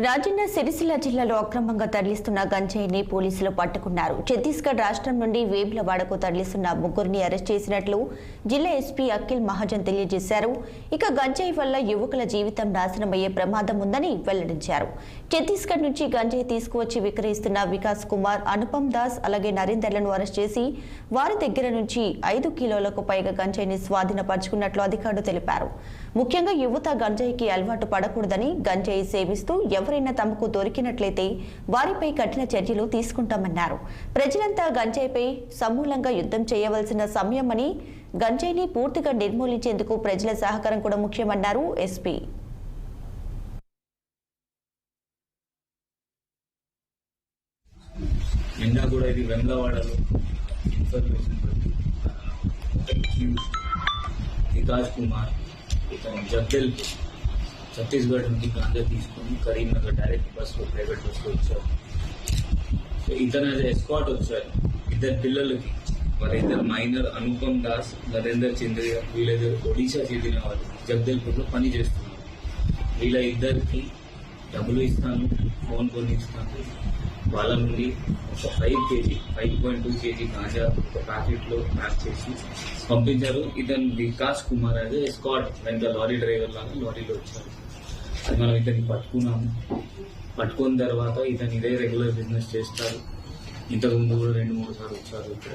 రాజన్న సిరిసిల్ల జిల్లాలో అక్రమంగా తరలిస్తున్న గంజాయిని పోలీసులు పట్టుకున్నారు. ఛత్తీస్గఢ్ రాష్ట్రం నుండి వేములవాడకు తరలిస్తున్న ముగ్గురిని అరెస్ట్ చేసినట్లు జిల్లా ఎస్పీ అఖిల్ మహాజన్ తెలియజేశారు. ఇక గంజాయి వల్ల యువకుల జీవితం నాశనమయ్యే ప్రమాదం ఉందని వెల్లడించారు. ఛత్తీస్గఢ్ నుంచి గంజాయి తీసుకువచ్చి విక్రయిస్తున్న వికాస్ కుమార్, అనుపమ్ దాస్ అలాగే నరేందర్లను అరెస్ట్ చేసి వారి దగ్గర నుంచి 5 కిలోలకు పైగా గంజాయిని స్వాధీనపరుచుకున్నట్లు అధికారులు తెలిపారు. ముఖ్యంగా యువత గంజాయికి అలవాటు పడకూడదని, గంజాయి సేవిస్తూ ఎవరైనా తమకు దొరికినట్లయితే వారిపై కఠిన చర్యలు తీసుకుంటామన్నారు. ప్రజలంతా గంజాయిపై సమూలంగా యుద్ధం చేయవలసిన సమయమని, గంజాయిని పూర్తిగా నిర్మూలించేందుకు ప్రజల సహకారం కూడా ముఖ్యమన్నారు ఎస్పీ. వికాస్ కుమార్ జగదల్ ఛత్తీస్గఢ్ నుంచి గాంజా తీసుకొని కరీంనగర్ డైరెక్ట్ బస్సులో, ప్రైవేట్ బస్సులో వచ్చారు. సో ఇతను ఎస్కాట్ వచ్చారు ఇద్దరు పిల్లలకి. వాళ్ళిద్దరు మైనర్ అనుపమ్ దాస్, నరేందర్ చంద్రయ్య. వీళ్ళ ఒడిశా చెందిన వాళ్ళు జగదల్పూర్లో పని చేస్తున్నారు. వీళ్ళ ఇద్దరికి డబ్బులు ఇస్తాను, ఫోన్ కొని ఇస్తాను. వాళ్ళ నుండి ఒక 5.2 kg గాంజా ఒక ప్యాకెట్లో ప్యాక్ చేసి పంపించారు. ఇతను వికాస్ కుమార్ అయితే ఎస్కాట్ వెంట లారీ డ్రైవర్ లాగా లారీలో వచ్చారు. అది మనం ఇతన్ని పట్టుకున్నాము. పట్టుకున్న తర్వాత ఇతను ఇదే రెగ్యులర్ బిజినెస్ చేస్తారు. ఇంతకుముందు కూడా 2-3 సార్లు వచ్చారు ఇక్కడ.